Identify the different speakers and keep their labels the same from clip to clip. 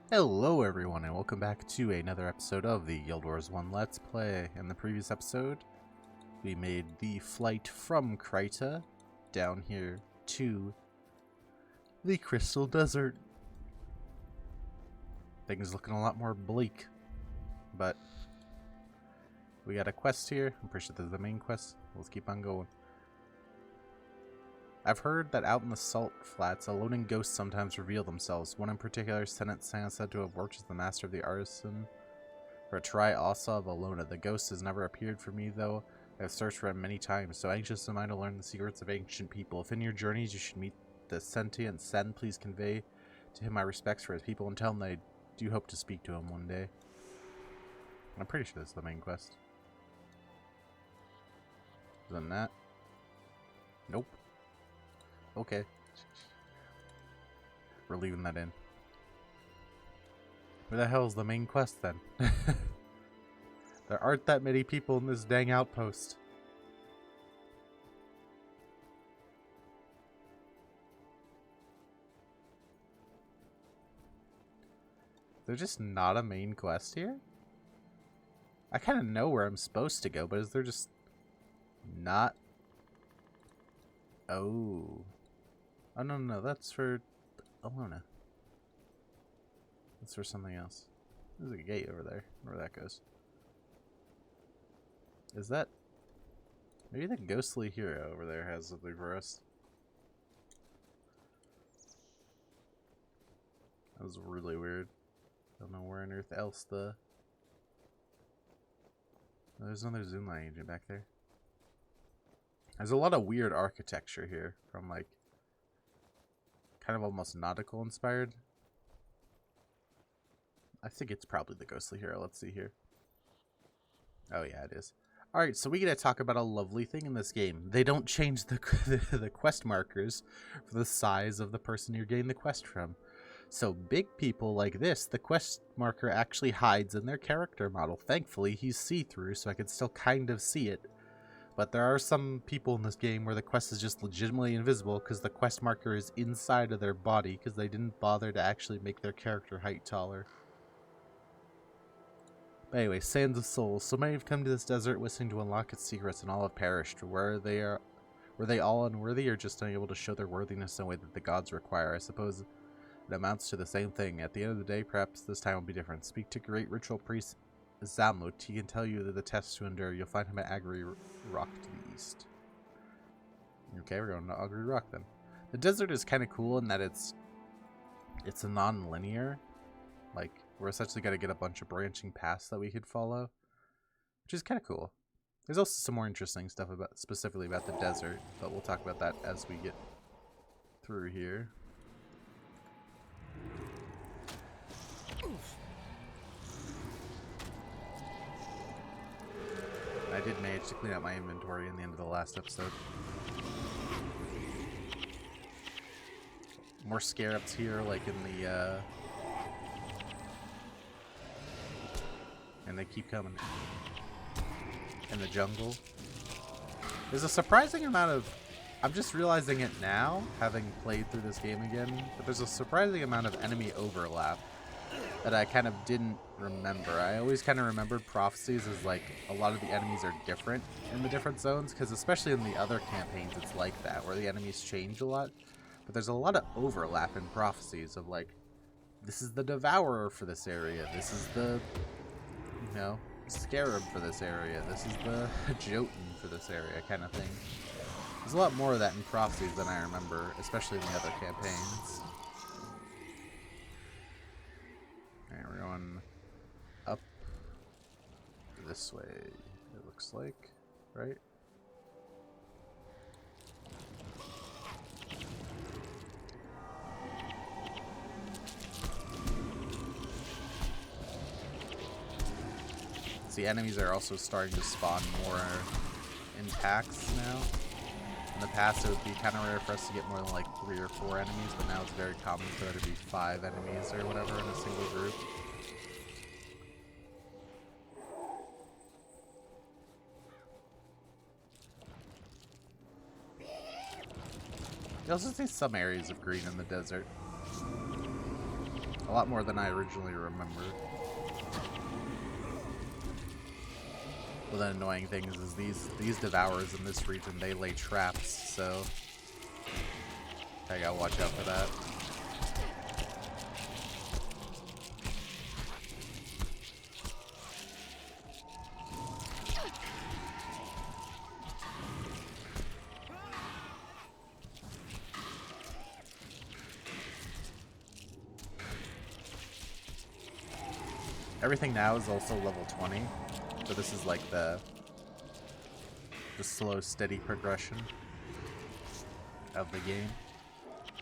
Speaker 1: Hello everyone and welcome back to another episode of the Guild Wars 1 Let's Play. In the previous episode, we made the flight from Krita down here to the Crystal Desert. Things looking a lot more bleak, but we got a quest here. I'm pretty sure this is the main quest. Let's keep on going. I've heard that out in the salt flats, Alolan ghosts sometimes reveal themselves. One in particular, Senate Sam, said to have worked as the master of the artisan for a Tri-Asa of Alona. The ghost has never appeared for me, though. I have searched for him many times, so anxious am I to learn the secrets of ancient people. If in your journeys you should meet the sentient Sen, please convey to him my respects for his people and tell him that I do hope to speak to him one day. I'm pretty sure this is the main quest. Isn't that? Nope. Okay. We're leaving that in. Where the hell is the main quest then? There aren't that many people in this dang outpost. There's just not a main quest here? I kind of know where I'm supposed to go, but is there just not? Oh. Oh, no, that's for Alona. That's for something else. There's a gate over there. Where that goes. Is that... Maybe the ghostly hero over there has something for us. That was really weird. Don't know where on earth else the... Oh, there's another Zoomline agent back there. There's a lot of weird architecture here from like... kind of almost nautical inspired. I think it's probably the ghostly hero. Let's see here. Oh yeah, it is. Alright, so we get to talk about a lovely thing in this game. They don't change the quest markers for the size of the person you're getting the quest from. So big people like this, the quest marker actually hides in their character model. Thankfully, he's see-through, so I can still kind of see it. But there are some people in this game where the quest is just legitimately invisible because the quest marker is inside of their body because they didn't bother to actually make their character height taller. But anyway, Sands of Souls. So many have come to this desert wishing to unlock its secrets and all have perished. Were they all unworthy or just unable to show their worthiness in a way that the gods require? I suppose it amounts to the same thing. At the end of the day, perhaps this time will be different. Speak to great ritual priest Zamlut. He can tell you that the test to endure. You'll find him at Agri Rock to the east. Okay, we're going to Agri Rock then. The desert is kind of cool in that it's a non-linear. Like, we're essentially going to get a bunch of branching paths that we could follow, which is kind of cool. There's also some more interesting stuff about specifically about the desert, but we'll talk about that as we get through here. I did manage to clean out my inventory in the end of the last episode. More scarabs here, like in the, and they keep coming. In the jungle. There's a surprising amount of... I'm just realizing it now, having played through this game again, but there's a surprising amount of enemy overlap that I kind of didn't remember. I always kind of remembered Prophecies as like a lot of the enemies are different in the different zones, because especially in the other campaigns it's like that, where the enemies change a lot. But there's a lot of overlap in Prophecies of like, this is the Devourer for this area, this is the, you know, Scarab for this area, this is the Jotun for this area kind of thing. There's a lot more of that in Prophecies than I remember, especially in the other campaigns. Alright, we're going up this way, it looks like, right? The enemies are also starting to spawn more in packs now. In the past, it would be kind of rare for us to get more than like 3 or 4 enemies, but now it's very common for there to be 5 enemies or whatever in a single group. You also see some areas of green in the desert. A lot more than I originally remembered. Well, the annoying thing is these devourers in this region, they lay traps, so I gotta watch out for that. Everything now is also level 20, so this is like the slow, steady progression of the game.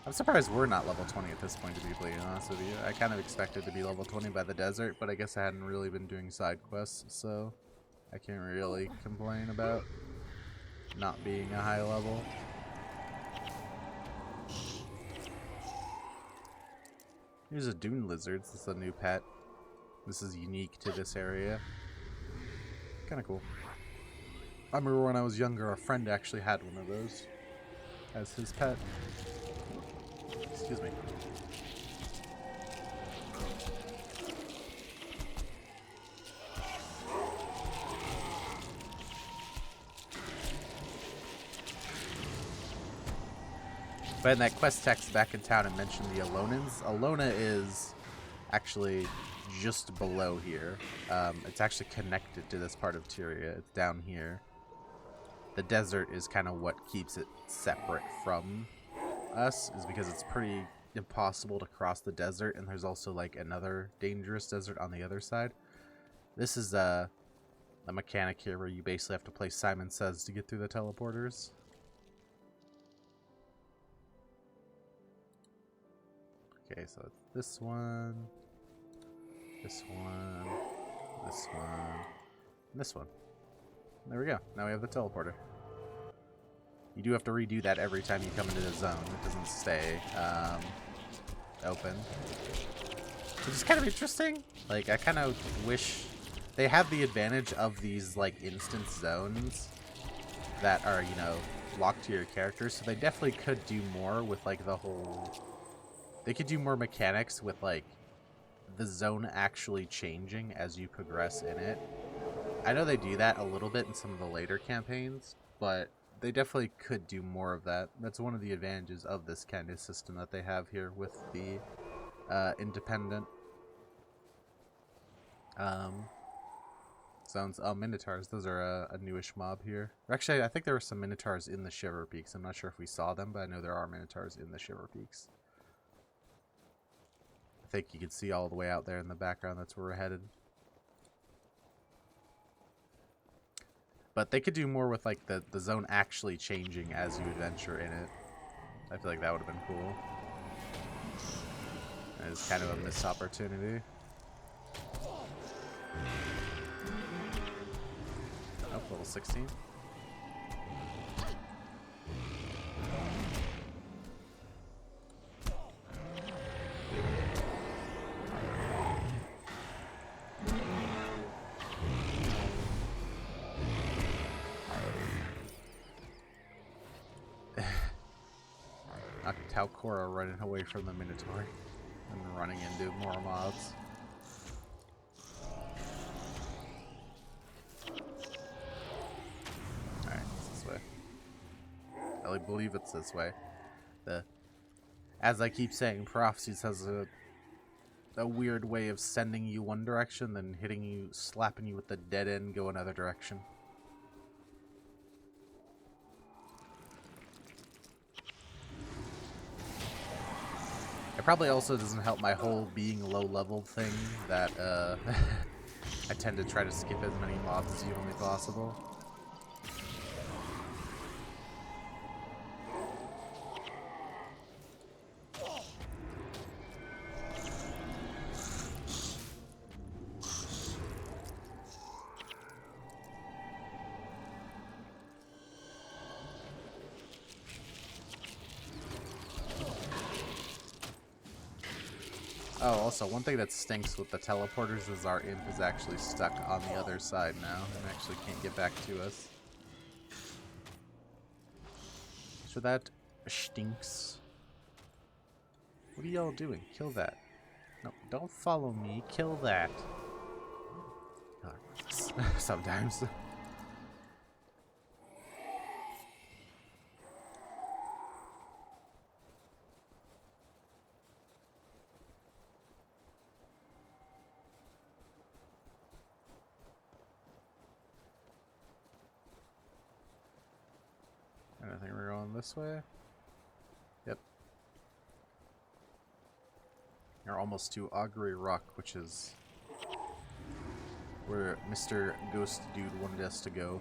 Speaker 1: I'm surprised we're not level 20 at this point, to be completely honest with you. I kind of expected to be level 20 by the desert, but I guess I hadn't really been doing side quests, so I can't really complain about not being a high level. Here's a dune lizard. This is a new pet. This is unique to this area. Kind of cool. I remember when I was younger, a friend actually had one of those as his pet. Excuse me. But in that quest text back in town, it mentioned the Alonans. Alona is actually just below here. It's actually connected to this part of Tyria. It's down here. The desert is kind of what keeps it separate from us, is because it's pretty impossible to cross the desert, and there's also like another dangerous desert on the other side. This is a mechanic here where you basically have to play Simon Says to get through the teleporters. Okay, so it's this one, this one, this one, and this one. There we go. Now we have the teleporter. You do have to redo that every time you come into the zone. It doesn't stay open. Which is kind of interesting. Like, I kind of wish they have the advantage of these, like, instance zones that are, you know, locked to your character. So they definitely could do more with, like, the whole... They could do more mechanics with, like, the zone actually changing as you progress in it. I know they do that a little bit in some of the later campaigns, but they definitely could do more of that. That's one of the advantages of this kind of system that they have here with the independent zones. Oh, Minotaurs. Those are a newish mob here. Actually, I think there were some Minotaurs in the Shiver Peaks. I'm not sure if we saw them, but I know there are Minotaurs in the Shiver Peaks. I think you can see all the way out there in the background. That's where we're headed. But they could do more with, like, the zone actually changing as you adventure in it. I feel like that would have been cool. It's kind of a missed opportunity. Oh, level 16. Talcora running away from the Minotaur and running into more mobs. Alright, it's this way. I believe it's this way. As I keep saying, Prophecies has a weird way of sending you one direction, then hitting you, slapping you with the dead end, go another direction. It probably also doesn't help my whole being low level thing that I tend to try to skip as many mobs as humanly possible. Oh, also, one thing that stinks with the teleporters is our imp is actually stuck on the other side now and actually can't get back to us. So that stinks. What are y'all doing? Kill that. No, don't follow me. Kill that. Sometimes. I think we're going this way. Yep. We're almost to Augury Rock, which is where Mr. Ghost Dude wanted us to go.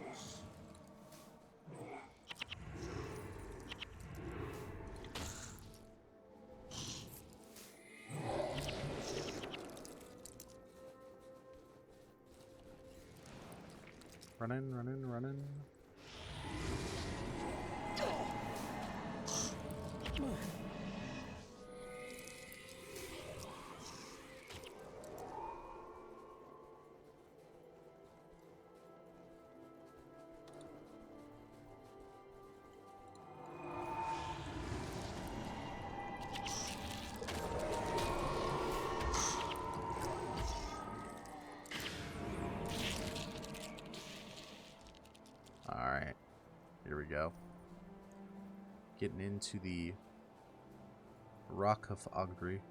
Speaker 1: Running, running, running. Alright. Here we go. Getting into the Rock of Augury.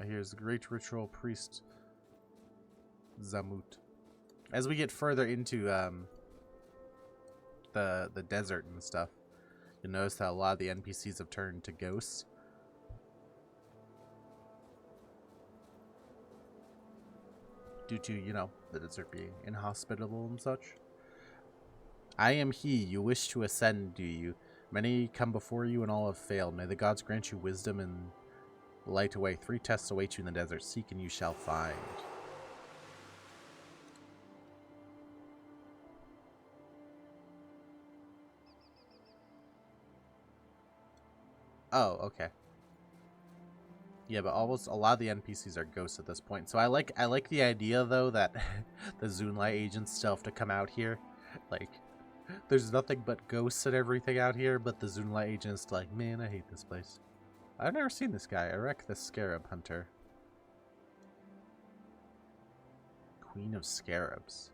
Speaker 1: Here's the great ritual priest Zamut. As we get further into the desert and stuff, you'll notice that a lot of the NPCs have turned to ghosts. Due to, you know, the desert being inhospitable and such. I am he you wish to ascend, do you? Many come before you and all have failed. May the gods grant you wisdom and light away. 3 tests await you in the desert. Seek and you shall find. Oh, okay. Yeah, but almost a lot of the NPCs are ghosts at this point. So I like the idea though that the Zoonlight agents still have to come out here. Like, there's nothing but ghosts and everything out here, but the Zoonlight agents like, man, I hate this place. I've never seen this guy. Erek the Scarab Hunter. Queen of Scarabs.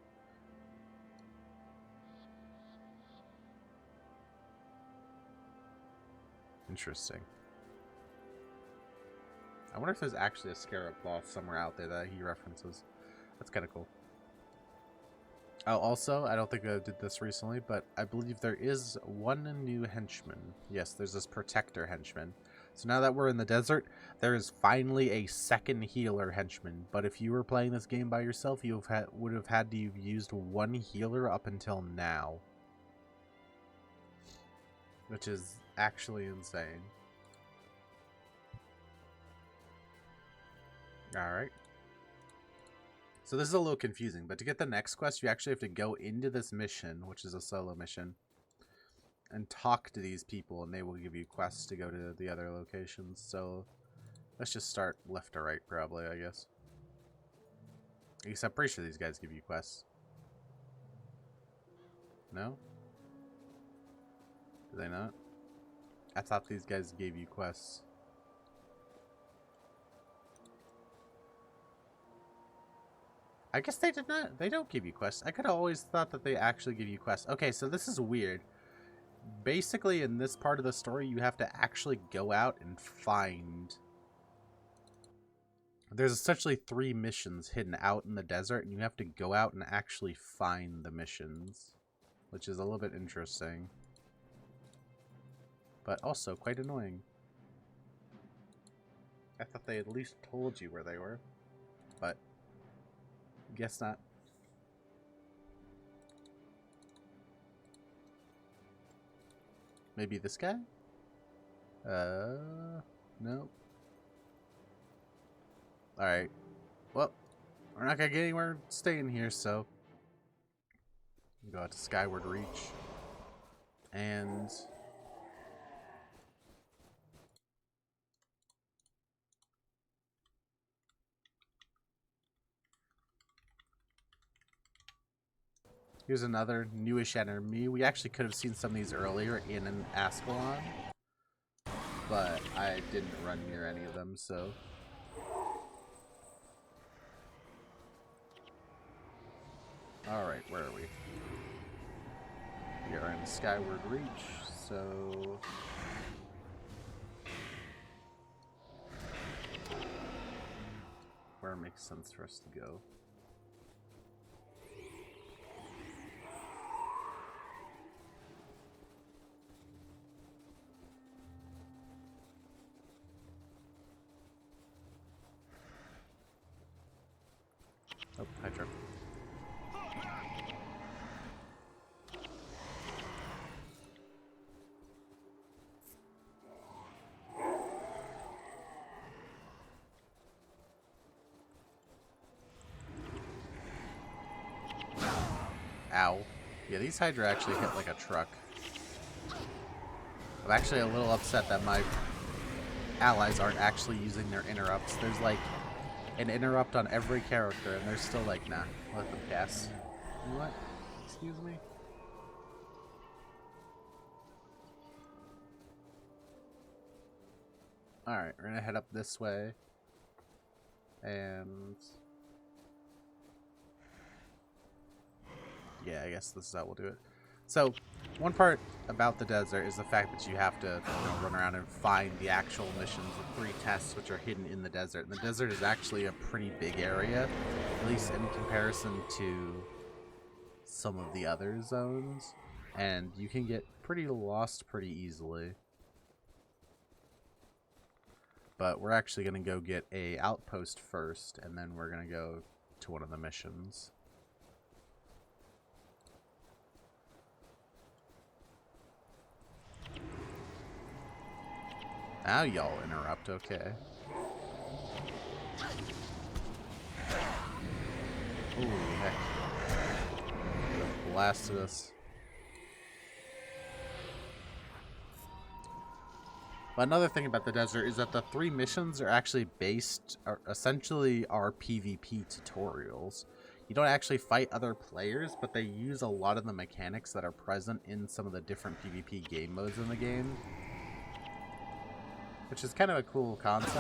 Speaker 1: Interesting. I wonder if there's actually a scarab boss somewhere out there that he references. That's kind of cool. Oh, also, I don't think I did this recently, but I believe there is one new henchman. Yes, there's this protector henchman. So now that we're in the desert, there is finally a second healer henchman. But if you were playing this game by yourself, you would have had to have used one healer up until now. Which is actually insane. Alright. So this is a little confusing, but to get the next quest, you actually have to go into this mission, which is a solo mission, and talk to these people, and they will give you quests to go to the other locations. So let's just start left to right, probably, I guess. At least I'm pretty sure these guys give you quests. No? Do they not? I thought these guys gave you quests. I guess they did not. They don't give you quests. I could have always thought that they actually give you quests. Okay, so this is weird. Basically, in this part of the story, you have to actually go out and find... There's essentially 3 missions hidden out in the desert, and you have to go out and actually find the missions. Which is a little bit interesting. But also quite annoying. I thought they at least told you where they were. But... guess not. Maybe this guy? No. Alright. Well, we're not gonna get anywhere staying here, so... go out to Skyward Reach. And... Here's another newish enemy. We actually could have seen some of these earlier in an Ascalon, but I didn't run near any of them, so... Alright, where are we? We are in Skyward Reach, so... Where makes sense for us to go? Oh, Hydra. Ow. Yeah, these Hydra actually hit like a truck. I'm actually a little upset that my allies aren't actually using their interrupts. There's like an interrupt on every character, and they're still like, nah, let them pass. What? Excuse me? Alright, we're gonna head up this way. And... yeah, I guess this is how we'll do it. So, one part about the desert is the fact that you have to, run around and find the actual missions, the 3 tests which are hidden in the desert. And the desert is actually a pretty big area, at least in comparison to some of the other zones. And you can get pretty lost pretty easily. But we're actually going to go get a outpost first, and then we're going to go to one of the missions. Now y'all interrupt, okay. Ooh, heck. Blasted us. But another thing about the desert is that the 3 missions are actually essentially are PvP tutorials. You don't actually fight other players, but they use a lot of the mechanics that are present in some of the different PvP game modes in the game. Which is kind of a cool concept.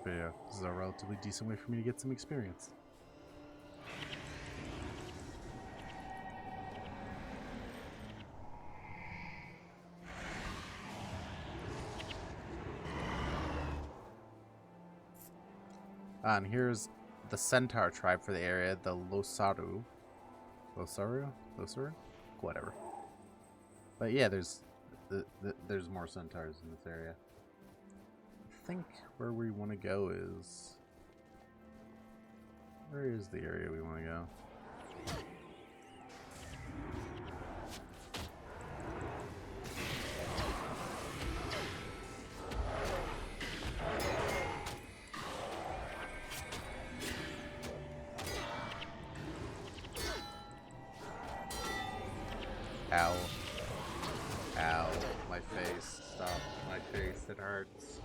Speaker 1: But yeah, this is a relatively decent way for me to get some experience. And here's the Centaur tribe for the area, the Losaru. Losaru? Whatever. But yeah, there's more centaurs in this area. I think where we want to go is... where is the area we want to go? Ow. Ow. My face. Stop. My face. It hurts.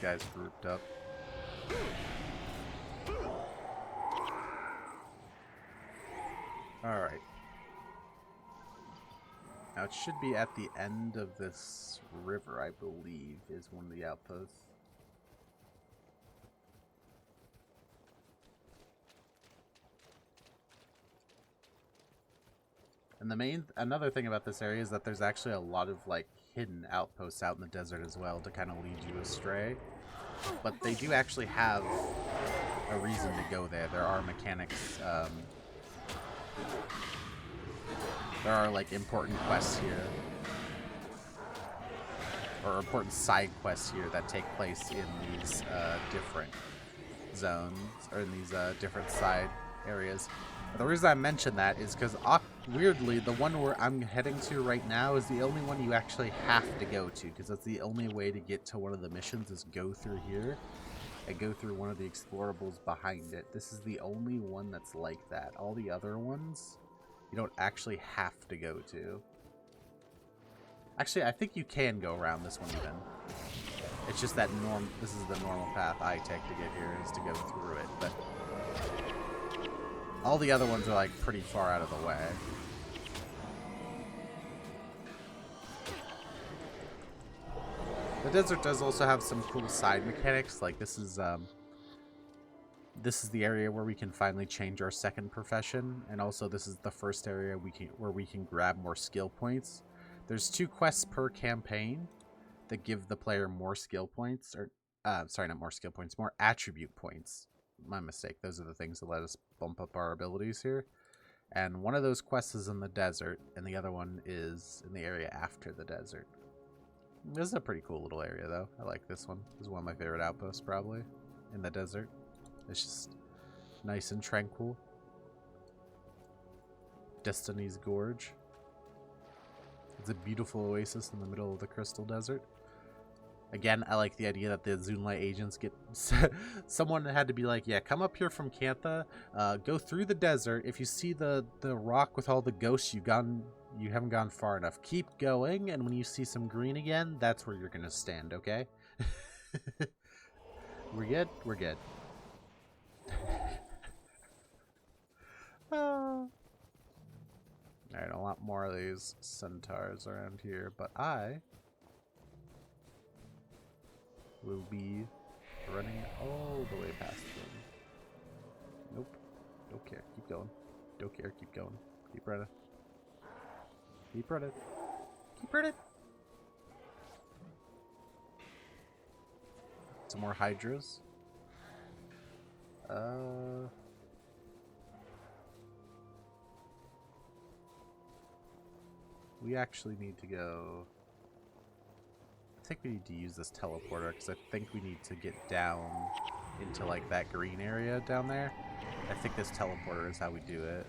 Speaker 1: Guys grouped up. Alright. Now it should be at the end of this river, I believe, is one of the outposts. And another thing about this area is that there's actually a lot of like hidden outposts out in the desert as well to kind of lead you astray. But they do actually have a reason to go there. There are mechanics There are like important quests here, or important side quests here that take place in these different zones, or in these different side areas. But the reason I mention that is because weirdly, the one where I'm heading to right now is the only one you actually have to go to, because that's the only way to get to one of the missions is go through here and go through one of the explorables behind it. This is the only one that's like that. All the other ones you don't actually have to go to. Actually, I think you can go around this one even. It's just that this is the normal path I take to get here, is to go through it, but all the other ones are like pretty far out of the way. The desert does also have some cool side mechanics, like this is the area where we can finally change our second profession, and also this is the first area where we can grab more skill points. There's 2 quests per campaign that give the player more skill points, or sorry, not more skill points, more attribute points. My mistake. Those are the things that let us bump up our abilities here. And one of those quests is in the desert, and the other one is in the area after the desert. This is a pretty cool little area, though. I like this one. This is one of my favorite outposts, probably, in the desert. It's just nice and tranquil. Destiny's Gorge. It's a beautiful oasis in the middle of the Crystal Desert. Again, I like the idea that the Zunlite agents get... Someone had to be like, yeah, come up here from Cantha, go through the desert. If you see the rock with all the ghosts, you haven't gone far enough. Keep going, and when you see some green again, that's where you're going to stand, okay? We're good? We're good. Alright, a lot more of these centaurs around here, but I will be running all the way past them. Nope. Don't care. Keep going. Don't care. Keep going. Keep running. Keep running. Keep running. Some more hydras. We actually need to go... I think we need to use this teleporter, because I think we need to get down into, like, that green area down there. I think this teleporter is how we do it.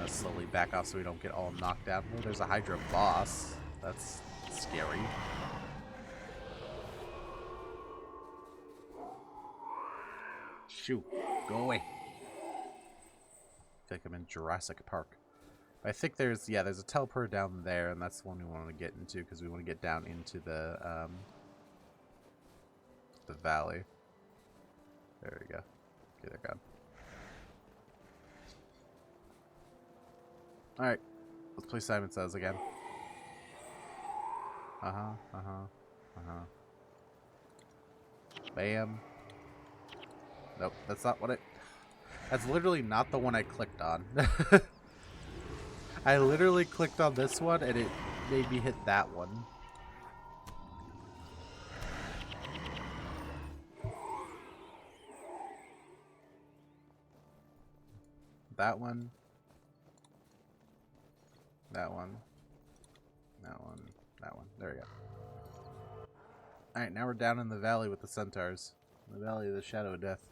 Speaker 1: Slowly back off so we don't get all knocked out. Oh, there's a Hydra boss. That's scary. Shoot. Go away. I feel like I'm in Jurassic Park. I think there's a teleporter down there, and that's the one we want to get into because we want to get down into the valley. There we go. Okay, they're gone. Alright. Let's play Simon Says again. Bam. Nope, that's not what it... That's literally not the one I clicked on. I literally clicked on this one and it made me hit that one. That one. That one. That one. That one. There we go. Alright, now we're down in the valley with the centaurs. The valley of the shadow of death.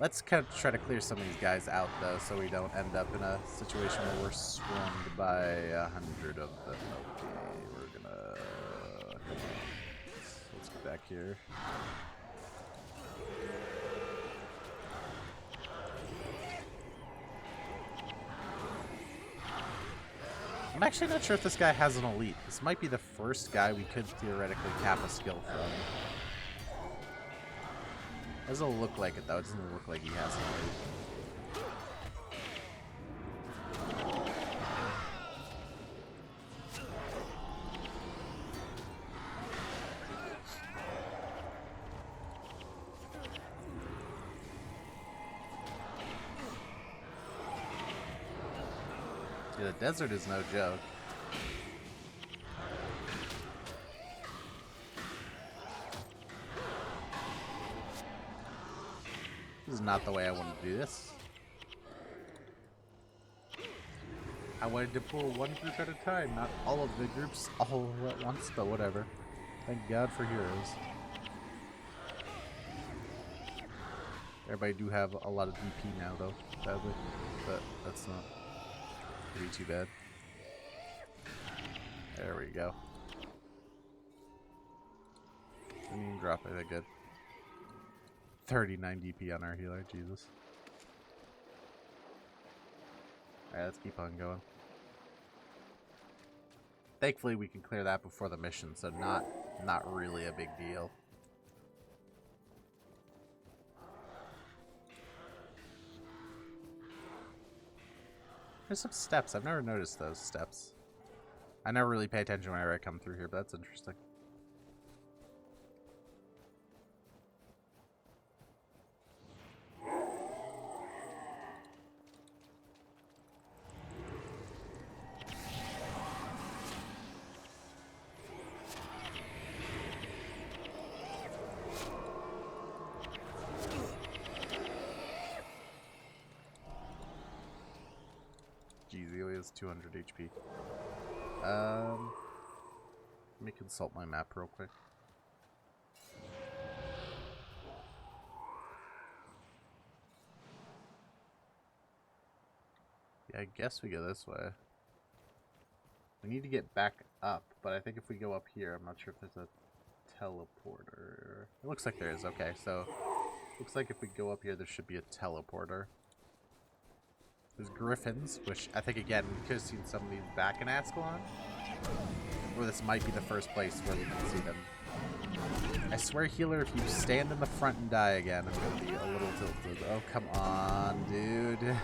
Speaker 1: Let's kind of try to clear some of these guys out, though, so we don't end up in a situation where we're swarmed by 100 of them. Okay, we're gonna... Come on. Let's get back here. I'm actually not sure if this guy has an elite. This might be the first guy we could theoretically cap a skill from. Doesn't look like it though. It doesn't look like he has an elite. Yeah, the desert is no joke. This is not the way I wanted to do this. I wanted to pull one group at a time, not all of the groups all at once, but whatever. Thank God for heroes. Everybody do have a lot of DP now, though, sadly. But that's not really too bad. There we go. Didn't even drop it that good. 39 DP on our healer, Jesus. Alright, let's keep on going. Thankfully, we can clear that before the mission, so not really a big deal. There's some steps. I've never noticed those steps. I never really pay attention whenever I come through here, but that's interesting. Jeez, he only has 200 HP. Let me consult my map real quick. Yeah, I guess we go this way. We need to get back up, but I think if we go up here, I'm not sure if there's a teleporter. It looks like there is. Okay, so looks like if we go up here, there should be a teleporter. There's griffins, which I think, again, we could have seen some of these back in Ascalon. Or this might be the first place where we can see them. I swear, healer, if you stand in the front and die again, I'm going to be a little tilted. Oh, come on, dude.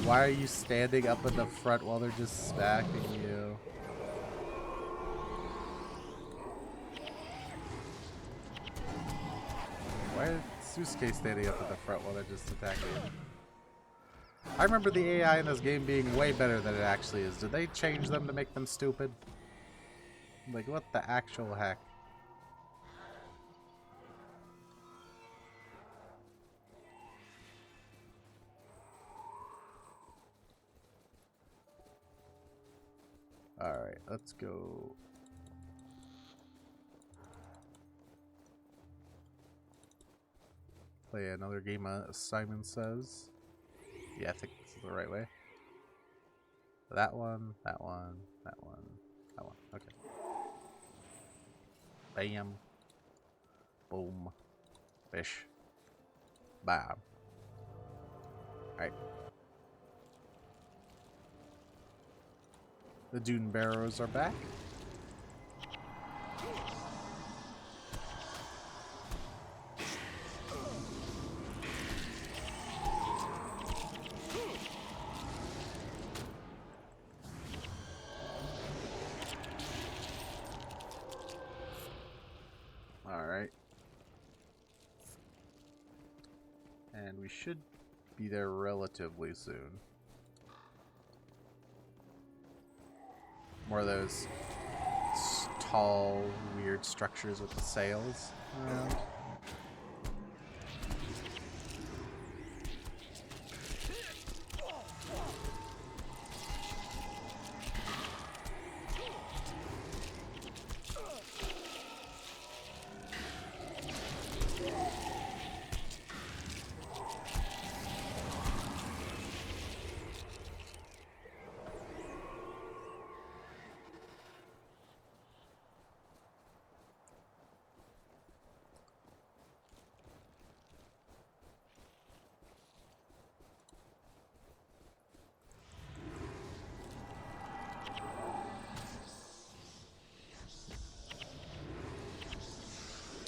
Speaker 1: Why are you standing up in the front while they're just smacking you? Why is Susuke standing up in the front while they're just attacking you? I remember the AI in this game being way better than it actually is. Did they change them to make them stupid? Like, what the actual heck? Alright, let's go. Play another game, Simon says. Yeah, I think this is the right way. That one, that one, that one, that one. Okay. Bam. Boom. Fish. Bam. Alright. The Dune Barrows are back. Alright. And we should be there relatively soon. More of those tall, weird structures with the sails around.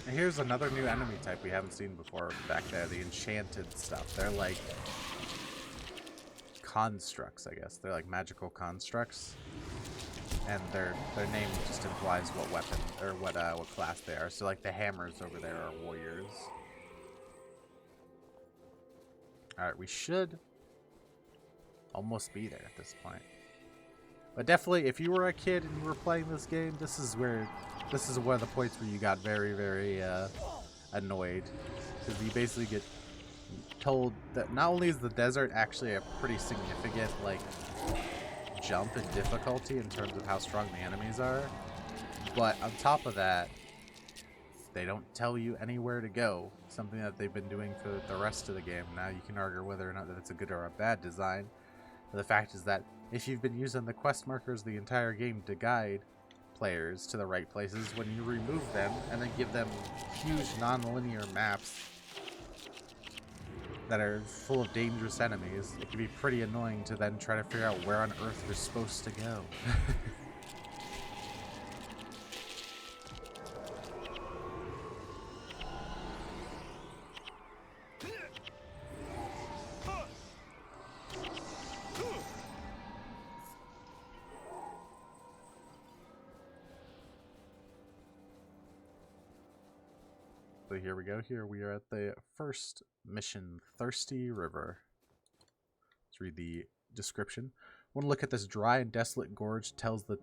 Speaker 1: And here's another new enemy type we haven't seen before back there, the enchanted stuff. They're like constructs, I guess. They're like magical constructs. And their name just implies what weapon or what class they are. So like the hammers over there are warriors. Alright, we should almost be there at this point. But definitely, if you were a kid and you were playing this game, this is one of the points where you got very, very annoyed. Because you basically get told that not only is the desert actually a pretty significant, like, jump in difficulty in terms of how strong the enemies are, but on top of that, they don't tell you anywhere to go, something that they've been doing for the rest of the game. Now you can argue whether or not that it's a good or a bad design, but the fact is that if you've been using the quest markers the entire game to guide players to the right places, when you remove them and then give them huge non-linear maps that are full of dangerous enemies, it can be pretty annoying to then try to figure out where on earth you're supposed to go. So here we go. Here we are at the first mission, Thirsty River. Let's read the description. One look at this dry and desolate gorge tells the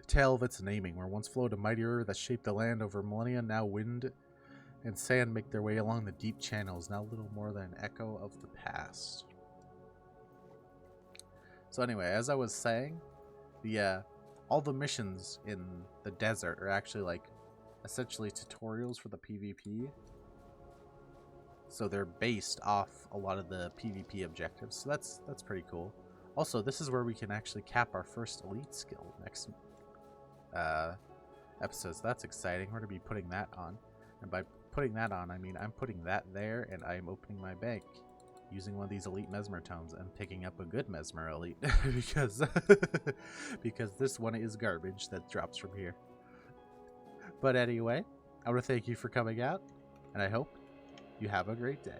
Speaker 1: tale of its naming. Where once flowed a mighty river that shaped the land over millennia, now wind and sand make their way along the deep channels, now little more than an echo of the past. So anyway, as I was saying, all the missions in the desert are actually like essentially tutorials for the PvP. So they're based off a lot of the PvP objectives. So that's pretty cool. Also, this is where we can actually cap our first elite skill next episode. So that's exciting. We're going to be putting that on. And by putting that on, I mean I'm putting that there and I'm opening my bank using one of these elite mesmer tomes and picking up a good mesmer elite because because this one is garbage that drops from here. But anyway, I want to thank you for coming out, and I hope you have a great day.